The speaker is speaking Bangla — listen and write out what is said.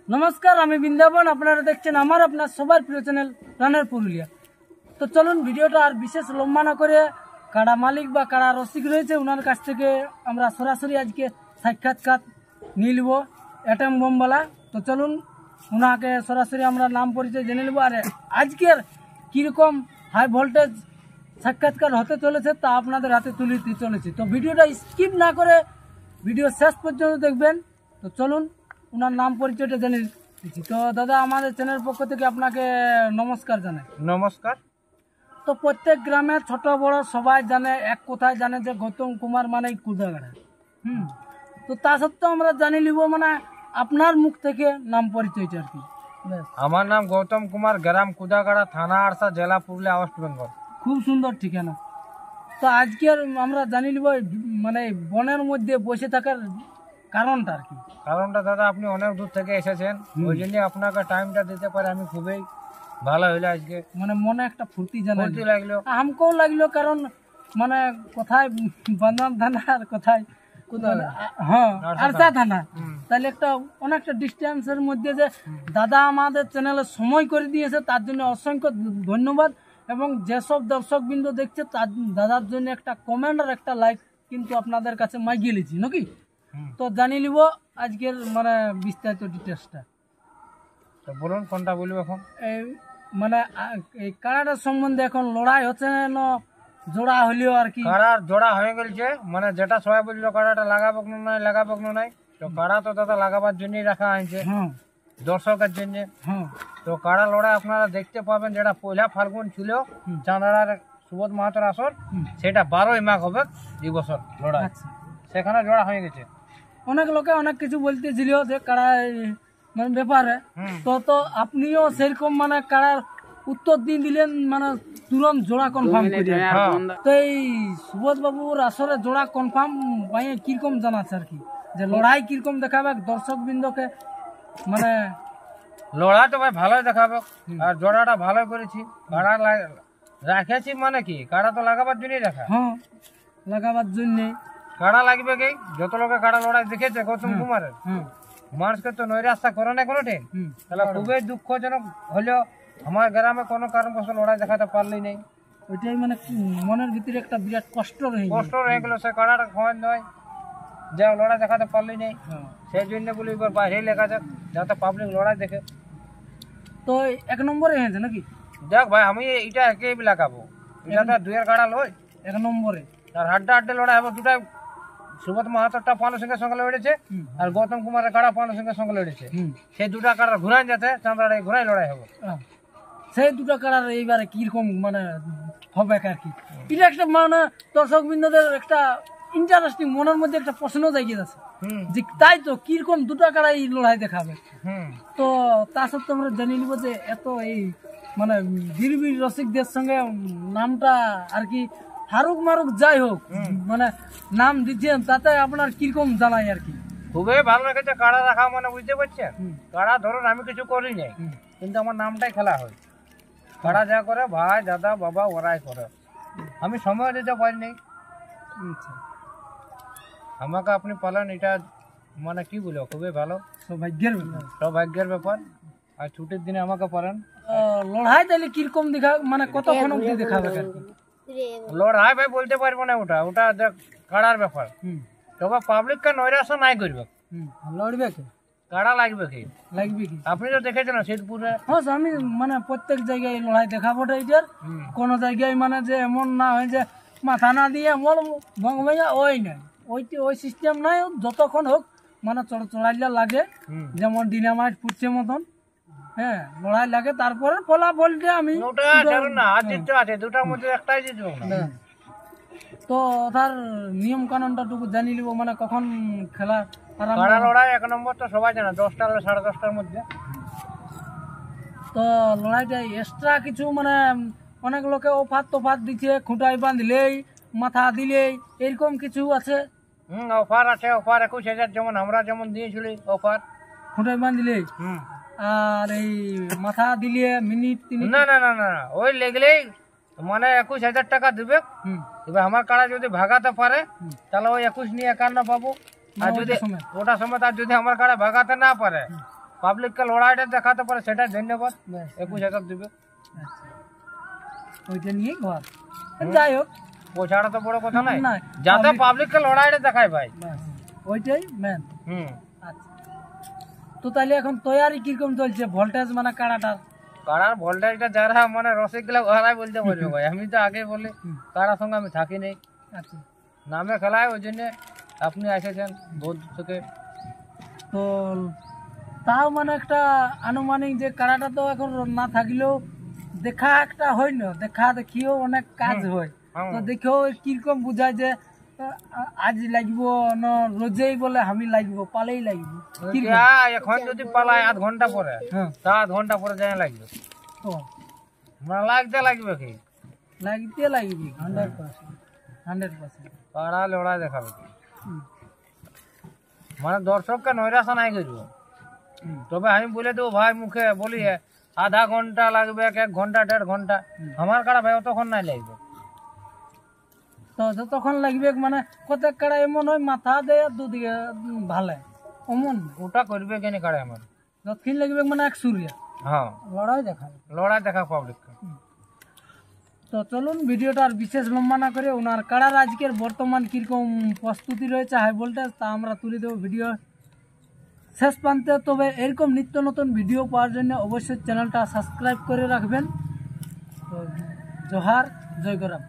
নমস্কার, আমি বৃন্দাবন। আপনারা দেখছেন আমার আপনার সবার প্রিয় চ্যানেল রানের পুরুলিয়া। তো চলুন ভিডিওটা আর বিশেষ লম্বা না করে কাড়া মালিক বা কাড়া রসিক রয়েছে ওনার কাছ থেকে আমরা সরাসরি আজকে সাক্ষাৎকার নিয়ে নেব অ্যাটম বোমওয়ালা। তো চলুন ওনাকে সরাসরি আমরা নাম পরিচয় জেনে নেব, আর আজকের কীরকম হাই ভোল্টেজ সাক্ষাৎকার হতে চলেছে তা আপনাদের হাতে তুলে দিতে চলেছি। তো ভিডিওটা স্কিপ না করে ভিডিও শেষ পর্যন্ত দেখবেন। তো চলুন ওনার নাম পরিচয়টা জেনে দিচ্ছি। তো দাদা, আমাদের চ্যানেলের পক্ষ থেকে আপনাকে নমস্কার জানাই। নমস্কার। তো প্রত্যেক গ্রামে ছোট বড় সবাই জানে, এক কথায় জানে যে গৌতম কুমার মানে কুদাগাড়া। তো তা সত্ত্বেও আমরা জানি নিব মানে আপনার মুখ থেকে নাম পরিচয়টা আর কি। আমার নাম গৌতম কুমার, গ্রাম কুদাগাড়া, থানা আরসা, জেলা পুরুলিয়া, ওয়েস্ট বেঙ্গল। খুব সুন্দর ঠিকানা। তো আজকের আমরা জানি নিব মানে বনের মধ্যে বসে থাকার কারণটা আর কি। কারণটা দাদা, আপনি অনেক দূর থেকে এসেছেন, ওই জন্য আপনাকে টাইমটা দিতে পারে আমি খুবই ভালো হইলো। আজকে মানে মনে একটা ফুর্তি জানা লাগলো, আমাকেও লাগলো, কারণ মানে কোথায় বান্দান থানা আর কোথায় হ্যাঁ আরসা থানা, তাহলে একটা অনেকটা ডিস্টেন্সের মধ্যে যে দাদা আমাদের চ্যানেলে সময় করে দিয়েছে তার জন্য অসংখ্য ধন্যবাদ। এবং যেসব দর্শকবৃন্দ দেখছে তার দাদার জন্য একটা কমেন্ট আর একটা লাইক কিন্তু আপনাদের কাছে মাগিয়ে লিছি নাকি। তো জানিয়ে নিব আজকের মানে বিস্তারিত ডিটেলসটা। তো বলুন কোনটা বলবো এখন। এই মানে এই কাড়াটার সম্বন্ধে এখন লড়াই হচ্ছে না জোড়া হলেও আর কি। কাড়ার জোড়া হয়ে গেছে, মানে যেটা সবাই বললো কাড়াটা লাগাবো নাই, তো কাড়া তো দাদা লাগাবার জন্যই রাখা হয়েছে দর্শকের জন্য। তো কাড়া লড়াই আপনারা দেখতে পাবেন, যেটা পয়লা ফাল্গুন ছিল চাঁদার সুবোধ মাহাতোর আসর, সেটা 12ই মাঘ হবে এই বছর লড়াই। সেখানে জোড়া হয়ে গেছে। অনেক লোকে অনেক কিছু বলতেছিল যে কাড়া মানে ব্যাপারে, তো আপনিও সেরকম মানে কাড়ার উত্তর দিয়ে দিলেন, মানে তুরন্ত জোড়া কনফার্ম করে। তো এই সুবোধ বাবুর আসরে জোড়া কনফার্ম ভাই কিরকম জানাচ্ছে আর কি, যে লড়াই কিরকম দেখাবে দর্শক বৃন্দকে, মানে লড়াই তো ভাই ভালোই দেখাবে, আর জোড়াটা ভালো করেছি। কাড়া রাখেছি মানে কি, কাড়া তো লাগাবার জন্যই রাখা। হ্যাঁ, লাগাবার জন্য কাড়া লাগবে কি, যত লোকে কাড়া লড়াই দেখেছে গৌতম কুমারের, মানুষকে তো নৈরাশা করে না কোনো ঠিক। তাহলে খুবই দুঃখজনক হলেও আমার গ্রামে কোনো কারণবশত লড়াই দেখাতে পারলেই নেই। ওইটাই মানে মনের ভিতরে একটা বিরাট কষ্ট রয়ে গেল। সে কাড়াটা খোঁজ নয় যে লড়াই দেখাতে পারলেই নেই, সেই জন্য বলি এবার বাইরে লেখা যাক যাতে পাবলিক লড়াই দেখে। তো 1 নম্বরে হয়েছে নাকি? দেখ ভাই, আমি এটা একেই লাগাবো, এটা তো দুয়ের কাড়া লয় 1 নম্বরে। আর হাড্ডা লড়াই হবে দুটাই। সুবোধ মাহাতোরটা পানের সঙ্গে লড়েছে, আর গৌতম কুমারের কাড়া পানের সঙ্গে লড়েছে। সেই দুটা কাড়া ঘুরাই যাতে চাঁদাড়াই ঘুরাই লড়াই হবে। সেই দুটো কাড়ার এইবারে কিরকম মানে হবে আর কি, এটা একটা মানে দর্শক বৃন্দদের একটা ইন্টারেস্টিং, মনের মধ্যে একটা প্রশ্ন জাগিয়ে আছে যে তাই তো কিরকম দুটো কাড়াই লড়াই দেখাবে। তো তা সত্ত্বেও আমরা জানিয়ে নিব যে এত এই মানে বীর রসিকদের সঙ্গে নামটা আর কি হারুক মারুক যাই হোক মানে নাম দিচ্ছেন, তাতে আপনার কিরকম জানাই আর কি। খুবই ভালো লেগেছে কাড়া রাখা, মানে বুঝতে পারছেন। কাড়া ধরুন আমি কিছু করি নাই, কিন্তু আমার নামটাই খেলা হয়। কাড়া যা করে ভাই দাদা বাবা ওরাই করে, আমি সময় দিতে পারিনি। আমাকে আপনি পালেন, এটা মানে কি বলবো, খুবই ভালো, সৌভাগ্যের ব্যাপার। আর ছুটির দিনে আমাকে পারেন। লড়াই তাহলে কিরকম দেখা মানে কতক্ষণ অবধি দেখাবে? লড়াই ভাই বলতে পারবো না, ওটা দেখ কাড়ার ব্যাপার। তবে পাবলিককে নৈরাশা নাই করবে। লড়বে কাড়া লাগবে কি আপনি তো দেখেছেন শীতপুরে। হ্যাঁ, আমি মানে প্রত্যেক জায়গায় লড়াই দেখাবো এটার, কোন জায়গায় মানে যে এমন না হয় যে মাথা না দিয়ে মল ভঙ্গা ওই নাই, ওই সিস্টেম নাই। যতক্ষণ হোক মানে চড়াইলে লাগে, যেমন ডিনামাইট ফুটছে মতন, হ্যাঁ লড়াই লাগে, তারপরে ফলাফলটা আমি দুটার মধ্যে একটাই জিতবো। তো তার নিয়ম কানুনটা টুকু জানি নিব, মানে কখন খেলা কাড়া লড়াই 1 নম্বর তো সবাই জানে 10টা 10:30টার মধ্যে। তো লড়াইটা এক্সট্রা কিছু মানে অনেক লোকে অফার দিচ্ছে, খুঁটাই বাঁধলেই মাথা দিলেই এরকম কিছু আছে? অফার আছে, অফার 21,000 যেমন আমরা যেমন দিয়েছিলি অফার, খুঁটাই বাঁধলেই। আর এই মাথা দিলে মিনিট 3 না ওই লেগলেই মানে 21,000 টাকা দিবে। এবার আমার কাড়া যদি ভাগাতে পারে তাহলে ওই 21 নিয়ে 51 পাবো, আর যদি ওটা সময় তার যদি আমার কাড়া ভাগাতে না পারে পাবলিককে লড়াইটা দেখাতে পারে সেটাই ধন্যবাদ। 21,000 দিবে, আচ্ছা ওইটা নিয়ে ঘর যাই হোক, পয়সাটা তো বড় কথা নাই, না, যাতে পাবলিককে লড়াইটা দেখায় ভাই। ব্যাস, ওইটাই মেন। হুম। আচ্ছা, তো তাহলে এখন তৈরি কিরকম চলছে ভোল্টেজ মানে কাড়াটার? কাড়ার ভোল্টেজটা যারা মানে রসিকগুলা ওরাই বলতে পারবে ভাই, আমি তো আগে বলি কাড়ার সঙ্গে আমি থাকি নেই। আচ্ছা, নামে খেলায়, ওই জন্য আপনি এসেছেন বহুত থেকে। তো তাও মানে একটা আনুমানিক যে কাড়াটা তো এখন না থাকলেও দেখা একটা হয় না, দেখা দেখিও অনেক কাজ হয়, তো দেখেও কিরকম বুঝায় যে আজ লাগবো না রোজেই বলে আমি লাগবো, পালেই লাগবো। এখন যদি পালায় আধ ঘন্টা পরে, তা আধ ঘন্টা পরে যাই লাগবে, না লাগতে লাগবে কি, লাগতে লাগবে 100%। কাড়া লড়াই দেখাবে, মানে দর্শককে নৈরাশা নাই করবো। তবে আমি বলে দেবো ভাই, মুখে বলি আধা ঘন্টা লাগবে, 1 ঘন্টা 1.5 ঘন্টা, আমার কাড়া ভাই অতক্ষণ নাই লাগবে। তো যতক্ষণ লাগবে মানে প্রত্যেক কাড়া এমন হয় মাথা দেয় দুদিকে ভালে অমন, ওটা করবে কেন কাড়া আমার, যতক্ষণ লাগবে মানে এক সুরিয়া। হ্যাঁ, লড়াই দেখাবে, লড়াই দেখা পাবলিককে। তো চলুন ভিডিওটা আর বিশেষ লম্বা না করে ওনার কাড়ার আজকের বর্তমান কিরকম প্রস্তুতি রয়েছে হাই ভোল্টেজ তা আমরা তুলে দেবো ভিডিও শেষ প্রান্তে। তবে এরকম নিত্য নতুন ভিডিও পাওয়ার জন্য অবশ্যই চ্যানেলটা সাবস্ক্রাইব করে রাখবেন। তো জোহার, জয় গরাম।